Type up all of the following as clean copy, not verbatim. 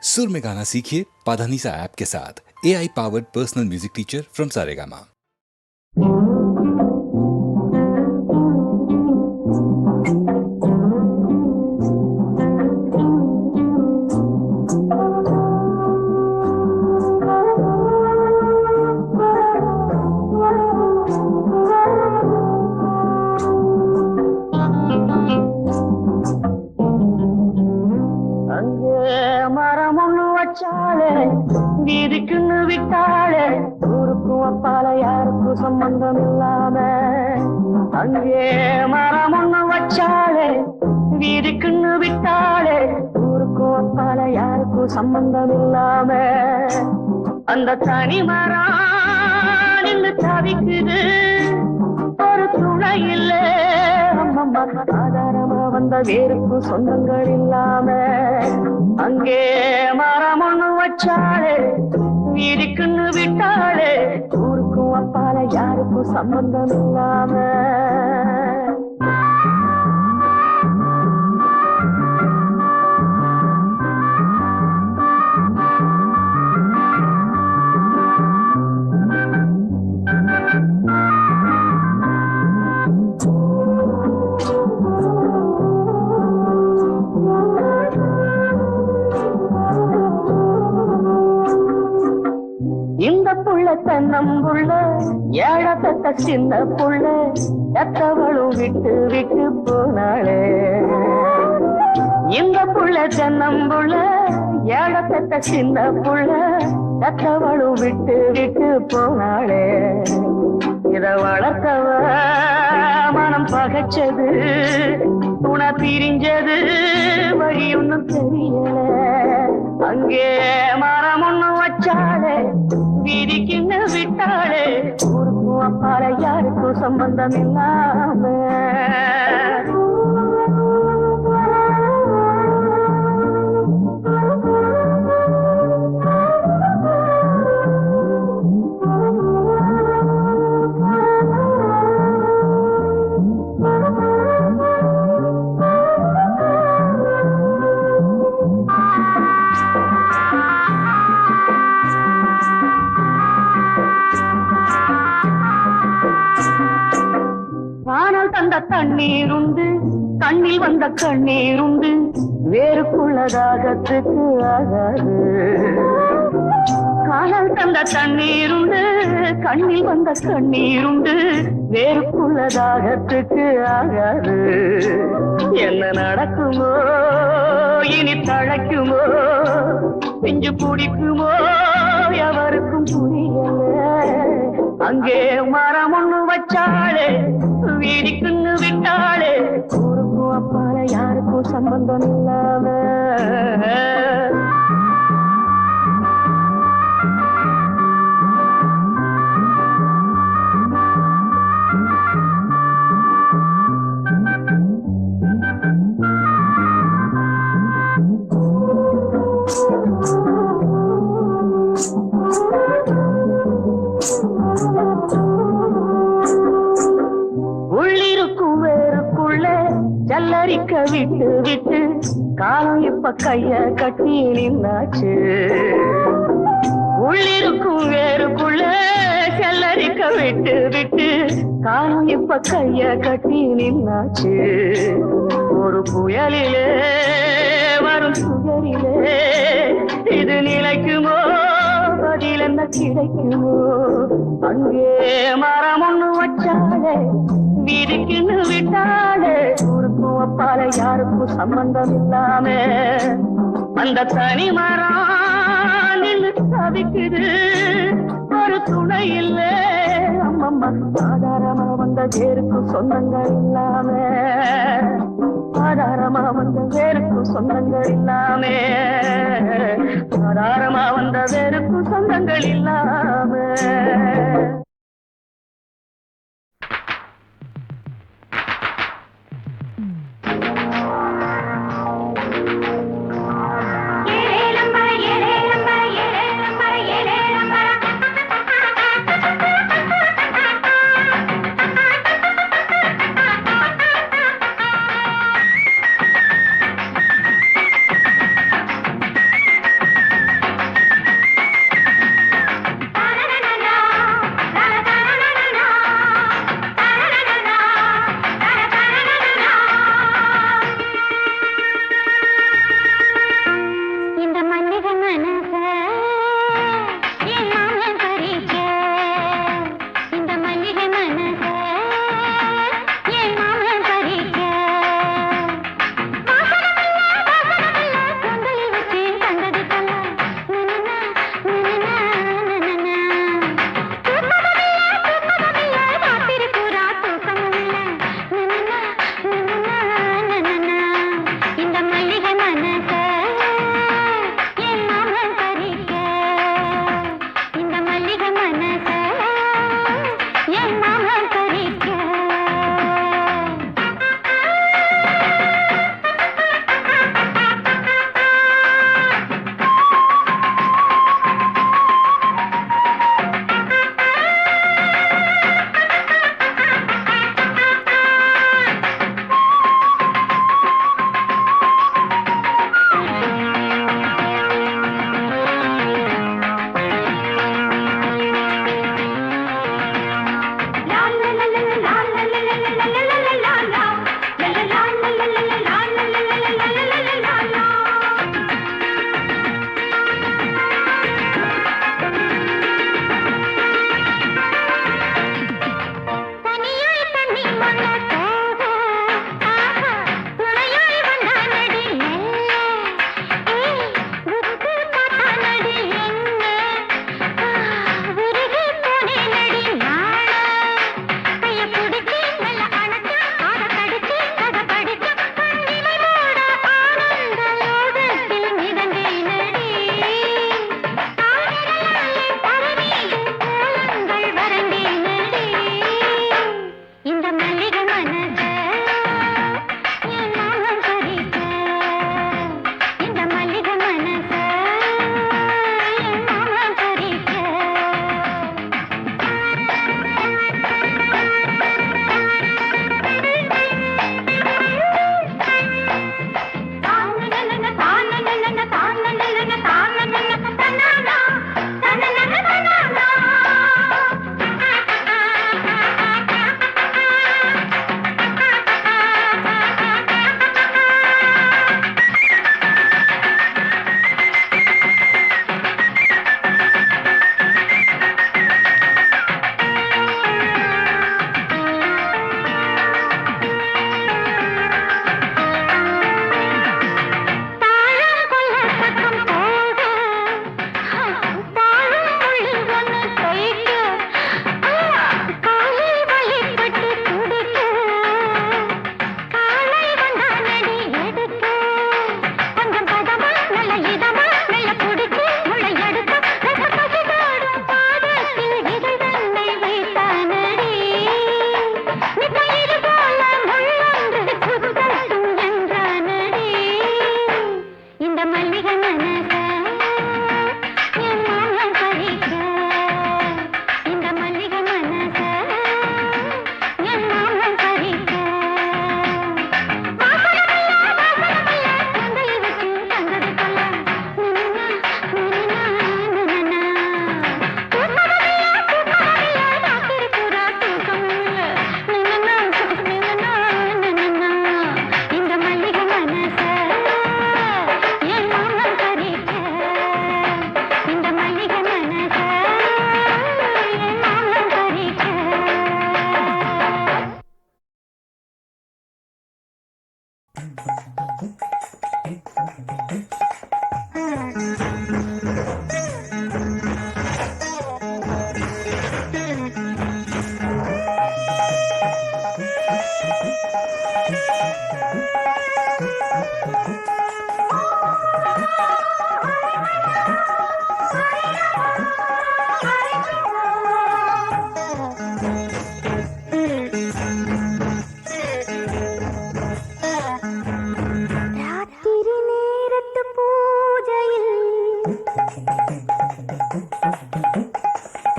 सुर में गाना सीखिए पाधानीसा ऐप के साथ। AI powered personal music teacher from Saregama. வீதிக்குன்னு விட்டாளே ஊருக்கும் அப்பால யாருக்கும் சம்பந்தம் இல்லாம அங்கே மரம் ஒண்ணு வச்சாளே வீதிக்குன்னு விட்டாளே ஊருக்கும் அப்பால யாருக்கும் சம்பந்தம் இல்லாம அந்த தனி மரம் நின்று தவிக்குது ஒரு துணை இல்ல அம்மம்மா ஆதாரமா வந்த வேருக்கும் சொந்தங்கள் இல்லாம அங்கே மரம் ஒண்ணு வச்சாளே வீதிக்குன்னு விட்டாளே ஊருக்கும் அப்பால யாருக்கும் சம்பந்தம் இல்லாம இந்த புள்ள தன்னம்புள்ள ஏழப்பட்ட சின்ன புள்ள எத்தவளும் விட்டு விட்டு போனாளே இந்த புள்ள தன்னம்புள்ள ஏழப்பட்ட சின்ன புள்ள எத்தவளும் விட்டு விட்டு போனாளே இத வளர்த்தவ மனம் பகைச்சது துணை பிரிஞ்சது வழி ஒன்னும் தெரியல அங்கே மரம் ஒண்ணு வச்சாளே வீதிக்குன்னு விட்டாளே ஊருக்கும் அப்பால யாருக்கும் சம்பந்தம் இல்லாம தண்ணீருண்டு கண்ணில் வந்த கண்ணீருண்டு வேறுக்குள்ளதாகத்துக்கு ஆகாது காணல் தந்த தண்ணீருண்டு கண்ணில் வந்த கண்ணீருண்டு வேறுக்குள்ளதாகத்துக்கு ஆகாது என்ன நடக்குமோ இனி தழைக்குமோ பிஞ்சு பிடிக்குமோ எவருக்கும் புரியல அங்கே மரம் ஒண்ணு வச்சாளே வீதிக்குன்னு விட்டாளே ஊருக்கும் அப்பால யாருக்கும் சம்பந்தம் இல்லாம ஜல்லரிக்க விட்டு விட்டு காலம் இப்ப கைய கட்டி நின்னாச்சு உள்ளிருக்கும் வேறுக்குள்ள ஜல்லரிக்க விட்டு விட்டு காலம் இப்ப கைய கட்டி நின்னாச்சு ஒரு புயலிலே வரும் சுயரிலே இது நிலைக்குமோ பதில் என்ன கிடைக்குமோ அங்கே மரம் ஒண்ணு வச்சாலே வீதிக்குன்னு விட்டாளே ஊருக்கும் அப்பால யாருக்கும் சம்பந்தம் இல்லாம அந்த தனி மரம் நின்று தவிக்குது ஒரு துணை இல்ல அம்மம்மா ஆதாரமா வந்த வேருக்கும் சொந்தங்கள் இல்லாம ஆதாரமா வந்த வேருக்கும் சொந்தங்கள் இல்லாம ஆதாரமா வந்த வேருக்கும் சொந்தங்கள் இல்லாம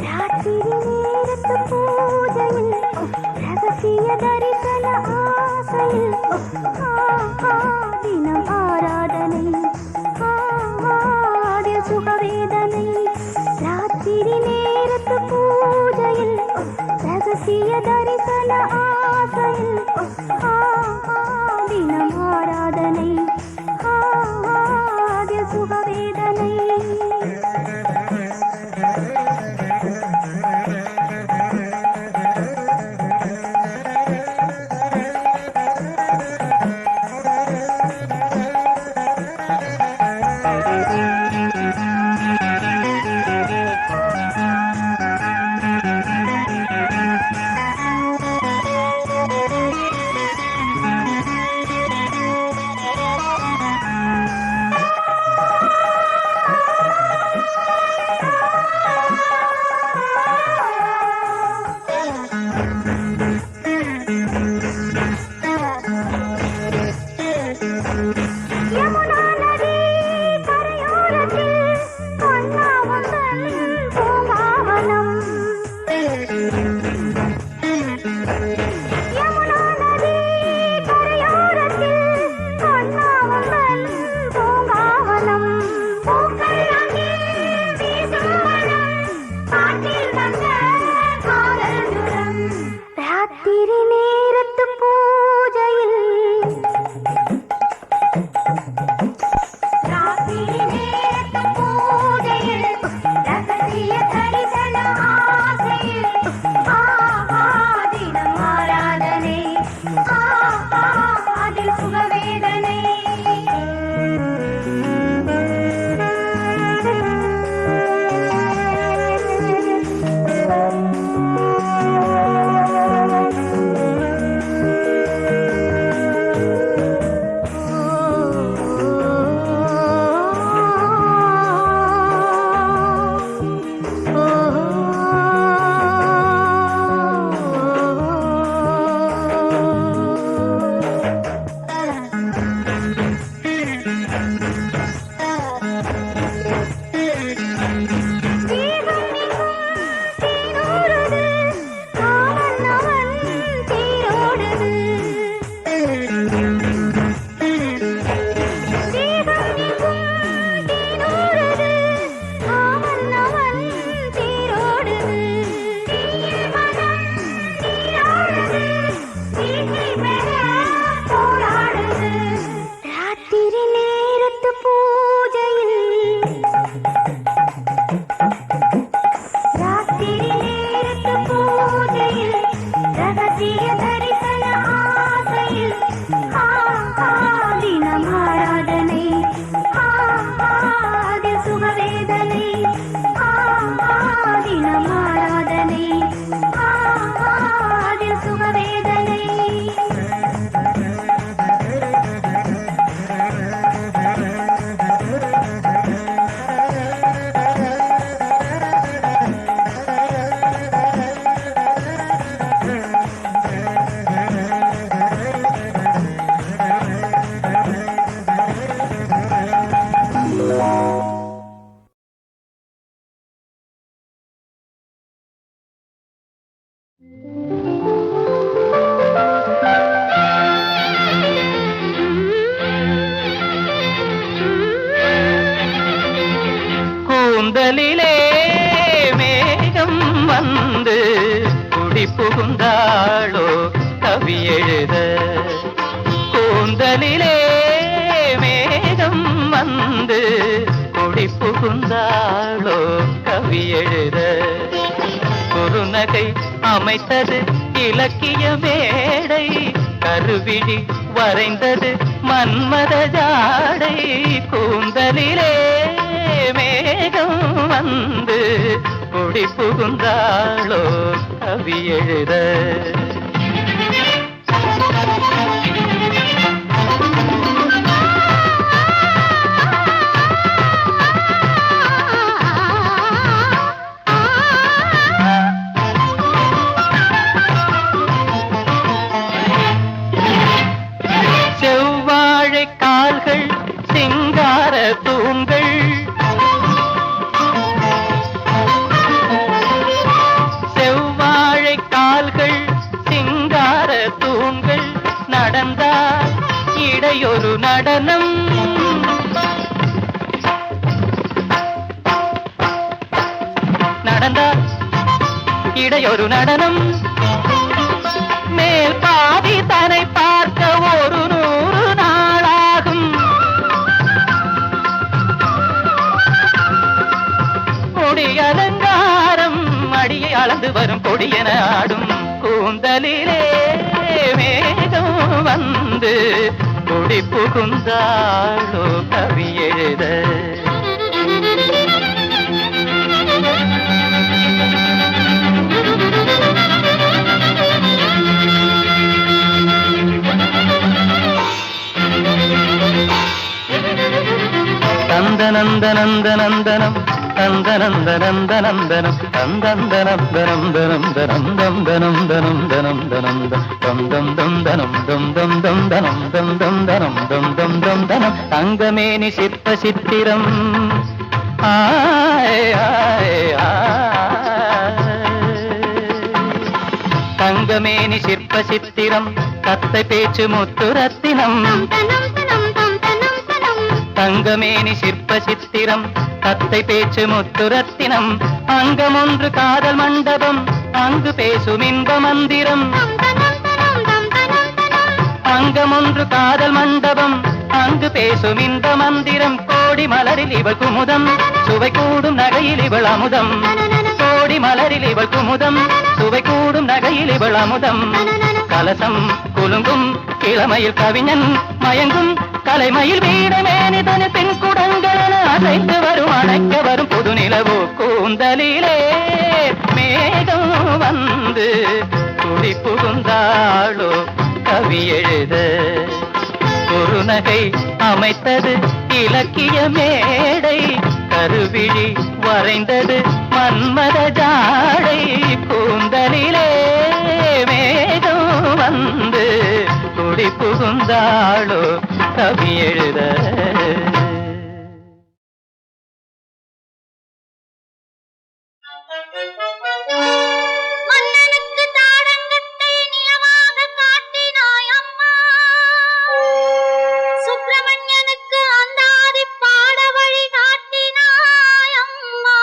ராத்திரி நேரத்து பூஜையில் ரகசிய தரிசன ஆசையில் தினம் ஆராதனை அதில் சுகவேதனை. ராத்திரி நேரத்து பூஜையில் ரகசிய தரிசன ஆசையில் தினம் ஆராதனை அதில் சுகவேதனை. ராத்திரி நேரத்து பூஜையில் ரகசிய தரிசன ஆசையில் தினம் ஆராதனை அதில் சுகவேதனை. ராத்திரி நேரத்து பூஜையில் ரகசிய தரிசன ஆசையில் தினம் ஆராதனை அதில் சுகவேதனை. தினம் ஆராதனை அதில் சுகவேதனை. கூந்தலிலே மேகம் வந்து குடி புகுந்தாளோ கவி எழுத. கூந்தலிலே மேகம் வந்து குடி புகுந்தாளோ கவி எழுத. குறுநகை அமைத்தது இலக்கிய மேடை, கருவிழி வரைந்தது மன்மத ஜாடை. கூந்தலிலே மேகம் வந்து குடி புகுந்தாளோ கவி எழுத. செவ்வாழை கால்கள் சிங்கார தூண்கள், நடனம் நடந்தால் இடையொரு நடனம் மேல் பாதி தன்னை பார்க்க ஒரு 100 நாளாகும் கொடி அலங்காரம் அடியை அளந்து வரும் கொடியென ஆடும் கூந்தலிலே மேகம் வந்து கொடி புகுந்தாளோ கவி எழுத நந்தனந்தனந்தனந்தனம் நந்தனந்தனந்தனந்தனம் நந்தனந்தனந்தனந்தனம் தங்கமேனி சிற்ப சித்திரம் தங்கமேனி சிற்ப சித்திரம் கத்தை பேச்சு முத்துரத்தினம் தங்கமேனி சிற்ப சித்திரம் கத்தை பேச்சு முத்துரத்தினம் அங்கம் ஒன்று காதல் மண்டபம் அங்கு பேசும் இன்ப மந்திரம் அங்கம் ஒன்று காதல் மண்டபம் அங்கு பேசும் இன்ப மந்திரம் கோடி மலரில் இவள் குமுதம் சுவை கூடும் நகையில் இவள் அமுதம் கோடி மலரில் இவள் குமுதம் சுவை கூடும் நகையில் இவள் அமுதம் கலசம் குலுங்கும் கிழமையில் கவிஞன் மயங்கும் கலைமயில் வீடமேனிதனு பெண் குடங்கள் அசைத்து வரும் அணைக்க வரும் புது நிலவோ கூந்தலிலே மேகம் வந்து துடி புகுந்தாளோ கவி எழுத குறுநகை அமைத்தது இலக்கிய மேடை கருவிழி வரைந்தது மன்மத ஜாடை கூந்தலிலே மேகம் வந்து துடி புகுந்தாளோ கவி எழுத மன்னனுக்கு தாடங்கத்தை நிலவாக காட்டினாய் அம்மா சுப்பிரமணியனுக்கு அந்தாதி பாட வழி காட்டினாய் அம்மா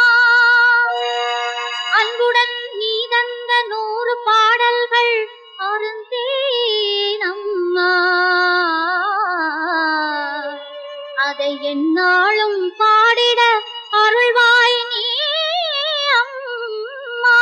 அன்புடன் நீ தந்த 100 பாடல்கள் அருந்தேன் அம்மா அதை எந்நாளும் பாடிட அருள்வாய் நீ அம்மா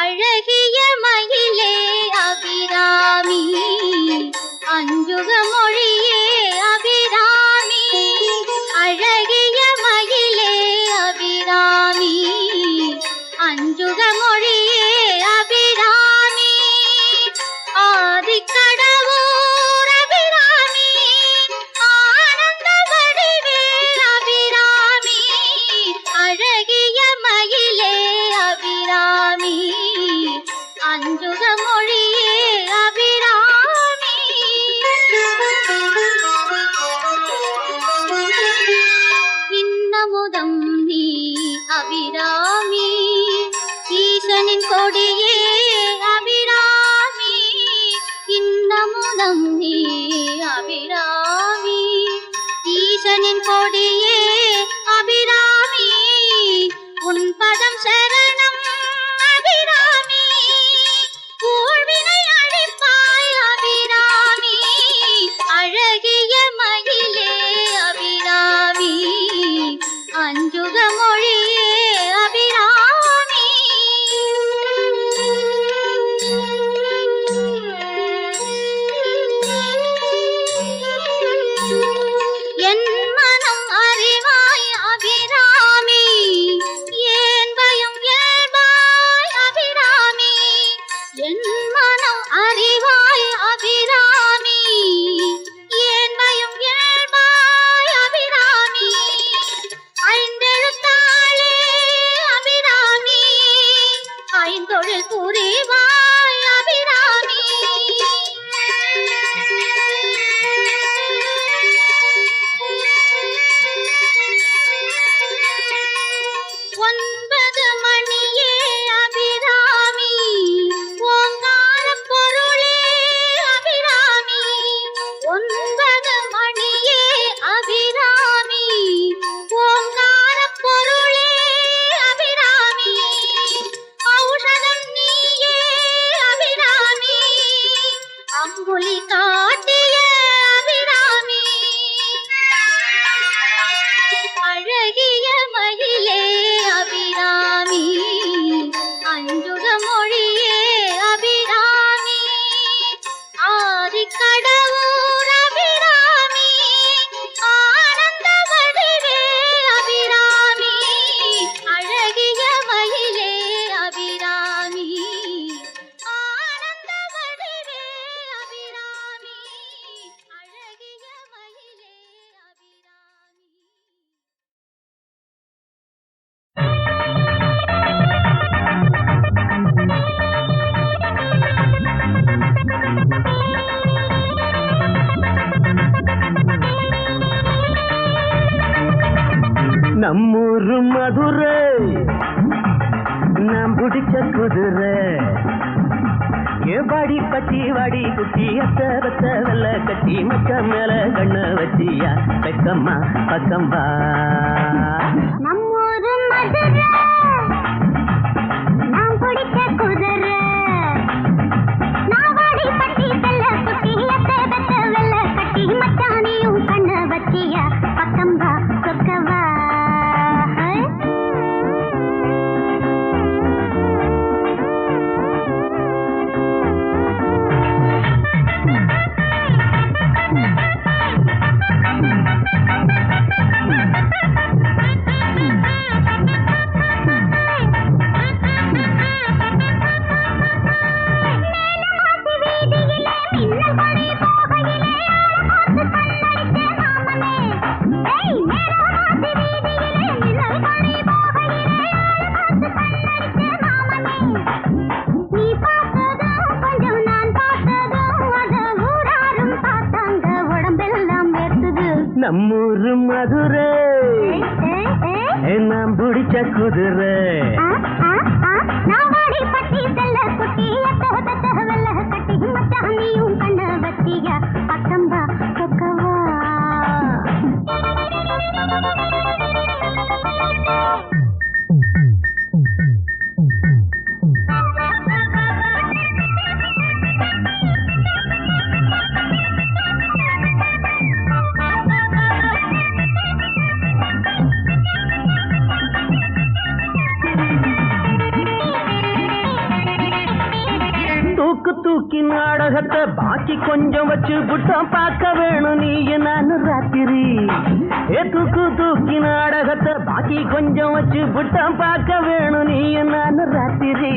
அழகிய மயிலே அபிராமி அஞ்சுக மொழியே அபிராமி அழகிய மயிலே அபிராமி அஞ்சுக மொழியே அபிராமி ஆதிக்கடவுர் அபிராமி ஆனந்த வடிவே அபிராமி அழகிய மயிலே அபிராமி அஞ்சுக மொழியே அபிராமி இன்னமுதம் நீ அபிராமி ஈசனின் கொடியே அபிராமி இன்னமுதம் நீ அபிராமி ஈசனின் கொடியே அபிராமி உன் பதம் சரணம் அபிராமி ஊழ்வினை அழிப்பாய் அபிராமி அழகிய மயிலே அபிராமி அஞ்சுக மொழியே அபிராமி நம்மூரு மதுரை நாம் பிடிச்ச குதிரை ஏபாடி பட்டி வாடி குட்டி அத்த பத்த வெள்ள கட்டி மச்ச மேல கண்ண வச்சியா பக்கம்மா பக்கம்பா நம்மூரு மதுரை நாம் பிடிச்ச குதிரை நாவாடி பட்டி செல்ல குட்டி அத்த பத்த வெள்ள கட்டி மச்சானியும் கண்ண வச்சியா பக்கம்பா சொக்கவா நம்மூரு மதுரை நாம் பிடிச்ச குதிரை நாவாடி பட்டி செல்ல குட்டி அத்த வெள்ள கட்டி மச்சானியும் கண்ண வச்சியா பக்கம்பா சொக்கவா தூக்கி நாடகத்தை பாக்கி கொஞ்சம் வச்சு புட்டம் பார்க்க வேணும் நீ நான் ராத்திரி தூக்கி நாடகத்தை பாக்கி கொஞ்சம் வச்சு புட்டம் பார்க்க வேணும் நீ நான் ராத்திரி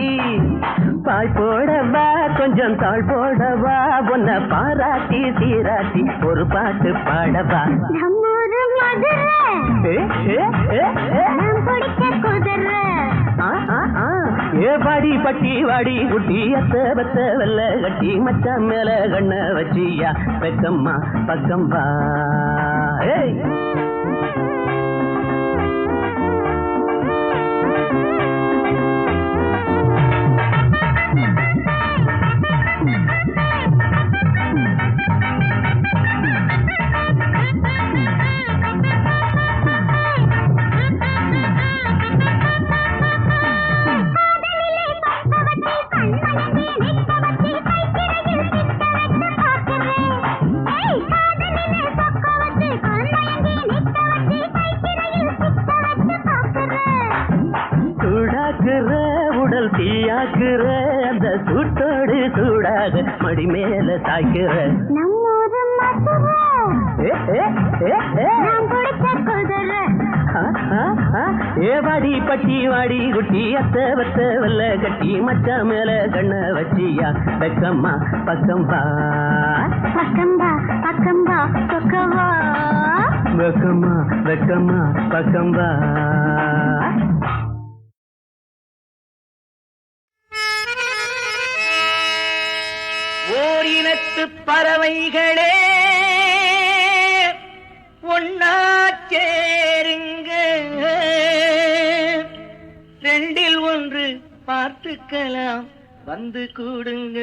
பாய் போடவா கொஞ்சம் தாழ் போடவா உன்னை பாராட்டி சீராட்டி ஒரு பாட்டு பாடவா நம்மூரு மதுரை நாம் பிடிச்ச குதிரை ஏபாடி பட்டி வாடி குட்டி அத்த பத்த வெள்ள கட்டி மச்ச மேல கண்ண வச்சியா பக்கம்மா பக்கம்பா உடல் தீயாக்குற அந்த சூட்டோடு சூடாக மடி மேல சாய்க்கிற நம்மூரு மதுரை ஏவாடி பட்டி வாடி குட்டி அத்த பத்த வெள்ள கட்டி மச்சா மேல கண்ண வச்சியா பக்கம்மா பக்கம்பா பக்கம்பா பக்கம்பா சொக்கவா பக்கம்மா பக்கம்மா பக்கம்பா ஓரினத்து பறவைகளே ஒன்னா சேருங்க ரெண்டில் ஒன்று பார்த்துக்கலாம் வந்து கூடுங்க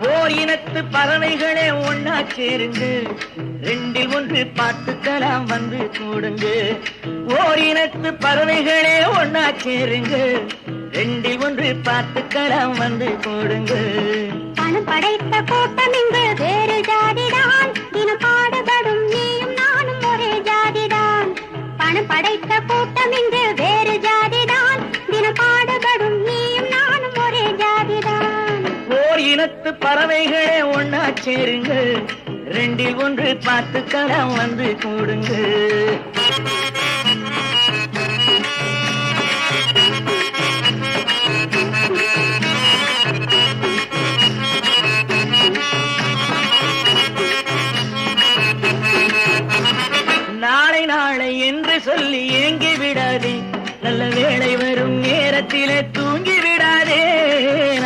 ஓர் இனத்து பறவைகளே ஒன்னா சேருங்க ரெண்டில் ஒன்று பார்த்துக்கலாம் வந்து கூடுங்க ஓர் இனத்து பறவைகளே ஒன்னா சேருங்க ரெண்டில் ஒன்று பார்த்துக்கலாம் வந்து கூடுங்க பணம் படைத்த கூட்டம் இங்கு வேறு ஜாதிதான் தினம் பாடுபடும் நீயும் நானும் ஒரே ஜாதிதான் பணம் படைத்த கூட்டம் இங்கு வேறு ஜாதிதான் தினம் பாடுபடும் நீயும் நானும் ஒரே ஜாதிதான் ஓர் இனத்து பறவைகளே ஒன்னா சேருங்க ரெண்டில் ஒன்று பார்த்துக்கலாம் வந்து கூடுங்க நாளை நாளை என்று சொல்லி ஏங்கி விடாதே நல்ல வேளை வரும் நேரத்திலே தூங்கி விடாதே,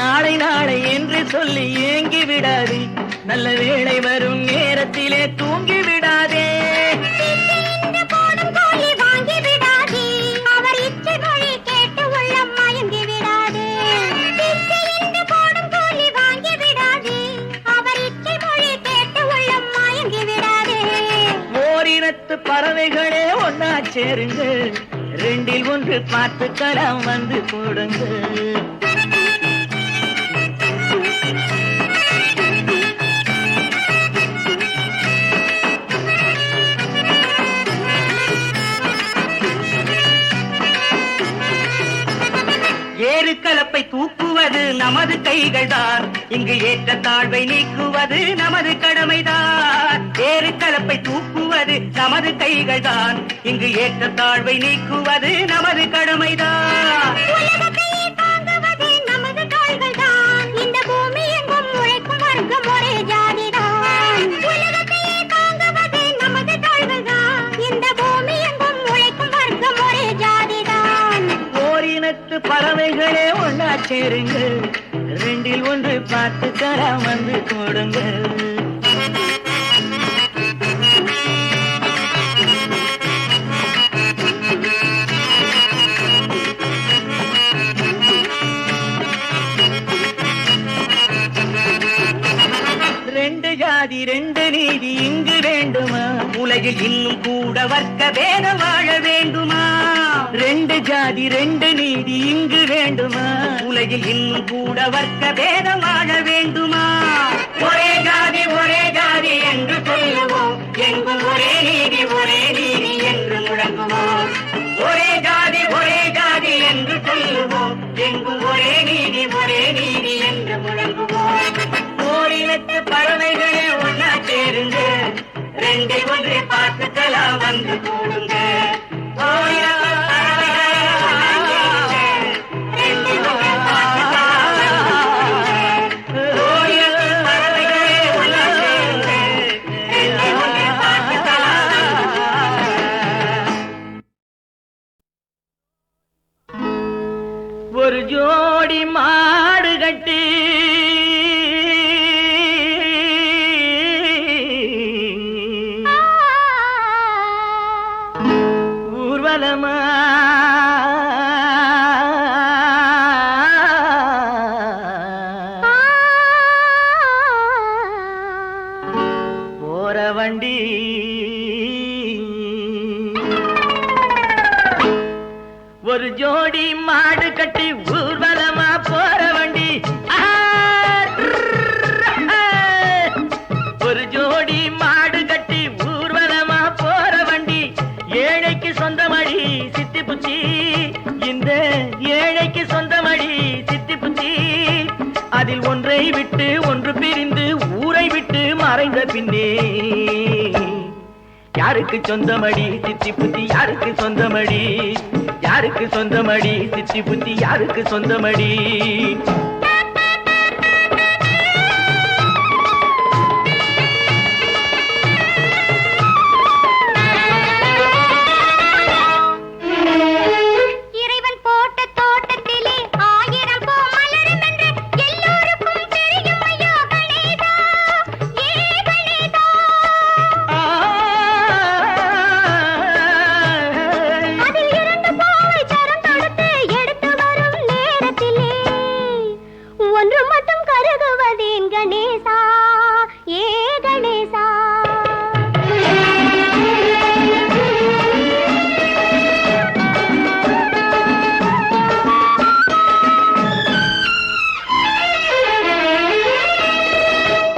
நாளை நாளை என்று சொல்லி ஏங்கி விடாதே, நல்ல வேளை வரும் நேரத்திலே தூங்கி விடாதே. பறவைகளே ஒன்னா சேருங்க, ரெண்டில் ஒன்று பார்த்துக்கலாம் வந்து போடுங்க. ஏறுகலப்பை தூக்குவது நமது கைகள் தான், இங்கு ஏற்ற தாழ்வை நீக்குவது நமது கடமைதான். ஏறுகலப்பை தூக்குவது நமது கைகள் தான், இங்கு ஏற்ற தாழ்வை நீக்குவது நமது கடமைதான். இந்த பூமி எங்கும் உழைக்கும் வர்க்கம் ஒரே ஜாதிதான். உலகத்தையே தாங்குவது நமது தாழ்கள் தான், இந்த பூமி எங்கும் உழைக்கும் வர்க்கம் ஒரே ஜாதிதான். ஓரினத்து பறவைகளே ஒன்னா சேருங்க, ரெண்டில் ஒன்று பார்த்துக்கலாம் வந்து போடுங்க. ரெண்டு ஜாதி ரெண்டு நீதி இங்கு வேண்டுமா, உலகில் இன்னும் கூட வர்க்க பேதம் வாழ வேண்டுமா? ரெண்டு ஜாதி ரெண்டு நீதி இங்கு வேண்டுமா, உலகில் இன்னும் கூட வர்க்க பேதம் வாழ வேண்டுமா? ஒரே ஜாதி என்று சொல்லுவோம், எங்கும் ஒரே நீதி என்று முழங்குவோம். ஒரே ஜாதி என்று சொல்லுவோம், எங்கும் ஒரே நீதி என்று முழங்குவோம். ஓரினத்து பறவைகளே ஒன்னா சேருங்க, ரெண்டில் ஒன்றை பார்த்துக்கலாம் வந்து போடுங்க. ஒரு ஜோடி மாடு கட்டி ஊர்வலமா போற வண்டி ஒரு ஜோடி மாடு கட்டி ஊர்வலமா போற வண்டி. ஒரு ஜோடி மாடு கட்டி ஊர்வலமா போற வண்டி, ஏழைக்கு சொந்தமடி சித்தி புச்சி, இந்த ஏழைக்கு சொந்தமடி சித்தி புச்சி. அதில் ஒன்றை விட்டு ஒன்று பிரிந்து ஊரை விட்டு மறைந்த பின்னே யாருக்கு சொந்தமடி சித்தி புத்தி, யாருக்கு சொந்தமடி, யாருக்கு சொந்தமடி சித்தி புத்தி, யாருக்கு சொந்தமடி? இறைவன் போட்ட தோட்டத்திலே ஆயிரம் பூ மலரும் என்று எல்லோருக்கும் தெரியும் ஐயா கணேசா, ஏ கணேசா. அதில் இரண்டு பூவை சரம் தொடுத்து எடுத்து வரும் நேரத்திலே ஒன்று மட்டும் கருதுவதேன் கணேசா, ஏ கணேசா.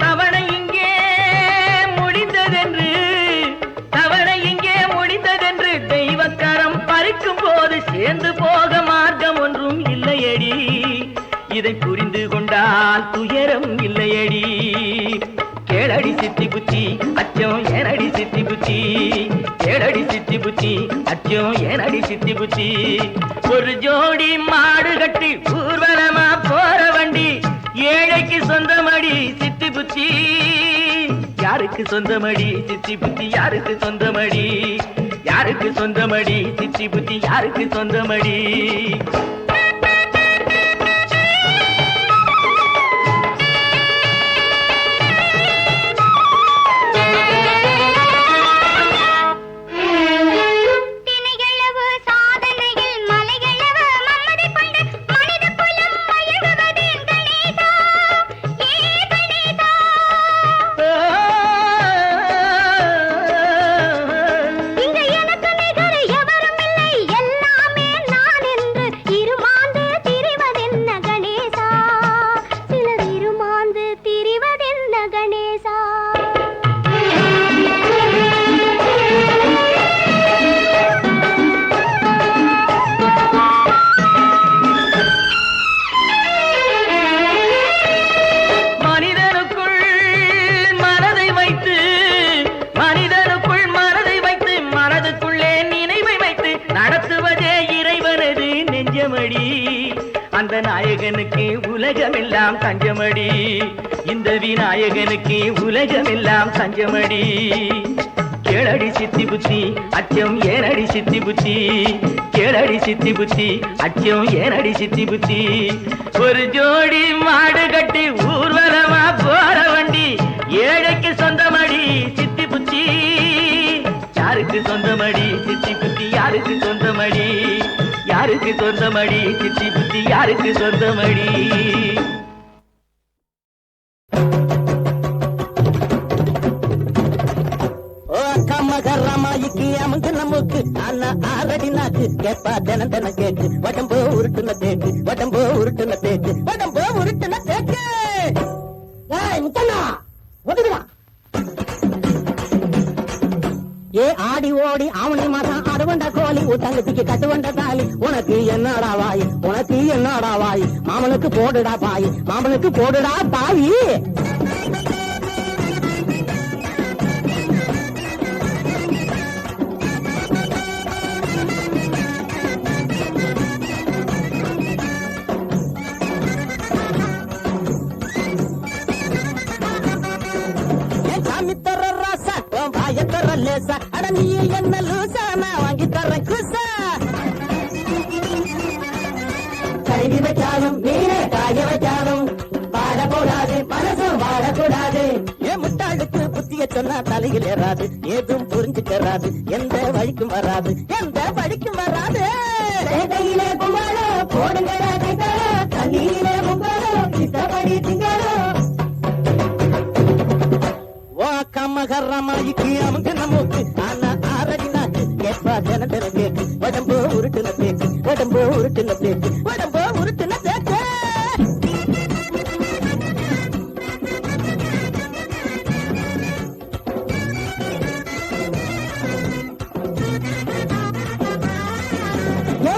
தவணை இங்கே முடிந்ததென்று, தவணை இங்கே முடிந்ததென்று தெய்வக்கரம் பறிக்கும் போது சேர்ந்து போக மார்க்கம் ஒன்றும் இல்லையடி. இதை புரிந்து கொண்டால் துயரம் இல்லையடி. கேளடி சித்தி புத்தி அச்சம் ஏனடி சித்தி புத்தி, கேளடி சித்தி புத்தி அச்சம் ஏனடி சித்தி புத்தி. ஒரு ஜோடி மாடு கட்டி ஊர்வலமா போற வண்டி, ஏழைக்கு சொந்தமடி சித்தி புத்தி, யாருக்கு சொந்தமடி சித்தி புத்தி, யாருக்கு சொந்தமடி, யாருக்கு சொந்தமடி சிச்சி புத்தி யாருக்கு சொந்தமடி அந்த நாயகனுக்கு உலகமெல்லாம் தஞ்சமடி இந்த விநாயகனுக்கு உலகமெல்லாம் தஞ்சமடி கேளடி சித்தி புத்தி அச்சம் ஏனடி சித்தி புத்தி கேளடி சித்தி புத்தி அச்சம் ஏனடி சித்தி புத்தி ஒரு ஜோடி மாடு கட்டி ஊர்வலமா போற வண்டி ஏழைக்கு சொந்தமடி சித்தி புத்தி யாருக்கு சொந்தமடி சித்தி புத்தி யாருக்கு சொந்தமடி யாருக்கு சொந்தமடி சித்தி புத்தி யாருக்கு சொந்தமடி ஓ அக்கா மகராமாய்க்கு அமுக்கு நமக்கு அண்ணா ஆரடி நாக்கு கேப்பா தினம் தினம் கேட்டு வடம்போ உருட்டுன தேக்கு வடம்போ உருட்டுன தேக்கு வடம்போ உருட்டுன தேக்கு முத்தண்ணா ஒதுக்குதான் ஏ ஆடி ஓடி ஆவணி மாசம் அறுவண்ட கோழி தங்கச்சிக்கு கட்டுவண்ட தாலி உனக்கு என்னடா வாய் உனக்கு என்னடா வாய் மாமனுக்கு போடுடா பாய் மாமனுக்கு போடுடா பாவி அட நீ என்ன லூசா நான் வாங்கி தர்றேன் குசா கழுவி வச்சாலும் மீனே காய வச்சாலும் பாடக்கூடாது மனசும் பாடக்கூடாது ஏன் முட்டாளுக்கு புத்திய சொன்னா தலையில் ஏறாது ஏதும் புரிஞ்சுக்கிறாது எந்த வழிக்கும் வராது எந்த வழிக்கும் வராது கையிலே கும்பாலோ போடுங்கடா கைத்தாலோ தண்ணியிலே முங்காலோ இஷ்டப்படி திங்காலோ மகரமாய்க்கு அமுக்கு நமக்கு ஆனா ஆரடி நாக்கு கேப்பா தினம் தினம் கேக்கு உடம்போ உருட்டுன தேக்கு உடம்போ உருட்டுன தேக்கு உடம்போ உருட்டுன தேக்கு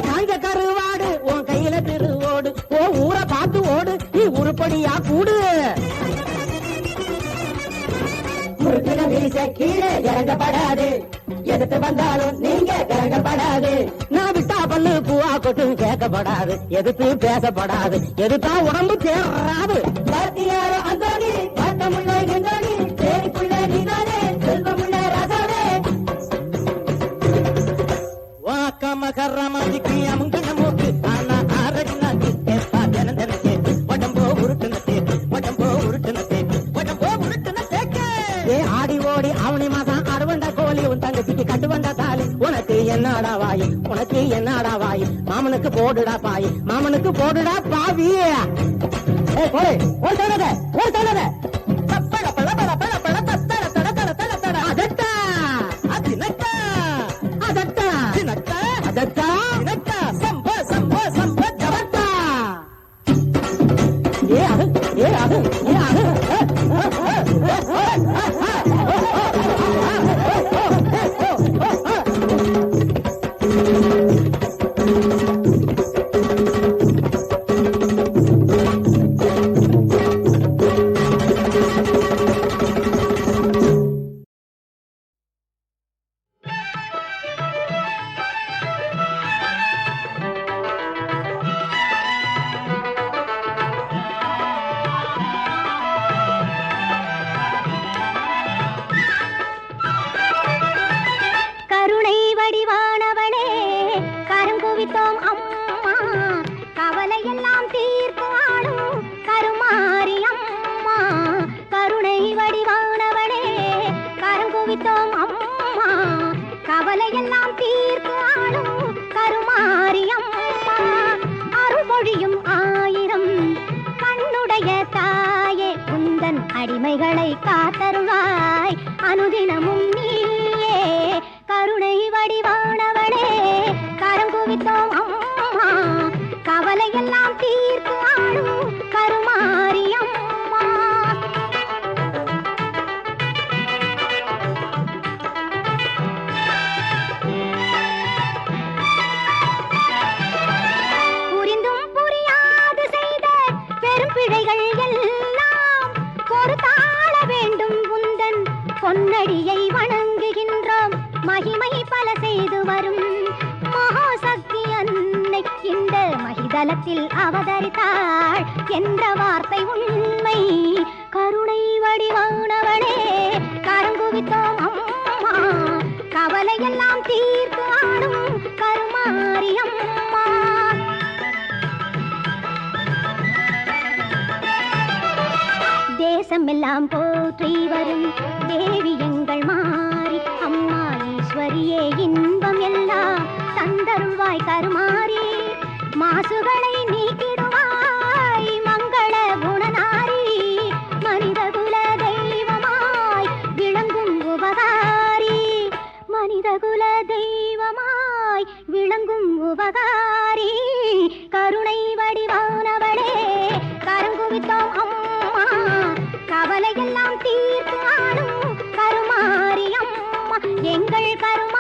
காய்க கருவாடு உன் கையில திருவோடு ஓ ஊரை பார்த்து ஓடு நீ உருப்படியா கூடு கீழே இறங்கப்படாது எதுக்கு வந்தாலும் நீங்க இறங்கப்படாது நான் விட்டா பல்லு பூவா கொட்டும் கேட்கப்படாது எதுக்கு பேசப்படாது எதுக்கா உடம்பு தேராது பாத்தியாரோ அந்தோனி பாட்டமுள்ள எந்தோனி தேடிக்குள்ள நீதானே செல்வமுள்ள ராசாவே வாக்க மகரமாதிக்கு அமுங்க நமக்கு ஆனா ஆரடி நாக்கு கேப்பா தினம் தினம் கேட்டு உடம்போ உருட்டுன தேக்கு உடம்போ உருட்டுன தேக்கு உடம்போ உருட்டுன தேக்கு ஆடி ஓடி அவனி மாசம் அறுவண்ட கோழி உன் தங்கச்சிக்கு கட்டுவண்ட தாலி உனக்கு என்னடா வாய் உனக்கு என்னடா வாய் மாமனுக்கு போடுடா பாய் மாமனுக்கு போடுடா பாவி ஜலத்தில் அவதரித்தாள் என்ற வார்த்தை உண்மை. கருணை வடிவானவளே கரங்குவித்தோம் அம்மா, கவலையெல்லாம் தீர்த்து ஆடும் கருமாரியம்மா. தேசமெல்லாம் போற்றி வரும் தேவி எங்கள் மாறி, அம்மா ஈஸ்வரியே இன்பம் எல்லாம் தந்தருள்வாய் கருமாறி. மாசுகளை நீக்கிடுவாய் மங்கள குணநாரி, மனித குல தெய்வமாய் விளங்கும் உபகாரி. மனித குல தெய்வமாய் விளங்கும் உபகாரி. கருணை வடிவானவளே கரங்குவித்தோம் அம்மா, கவலையெல்லாம் தீர்த்து ஆடும் கருமாரியம்மா. எங்கள் கருமா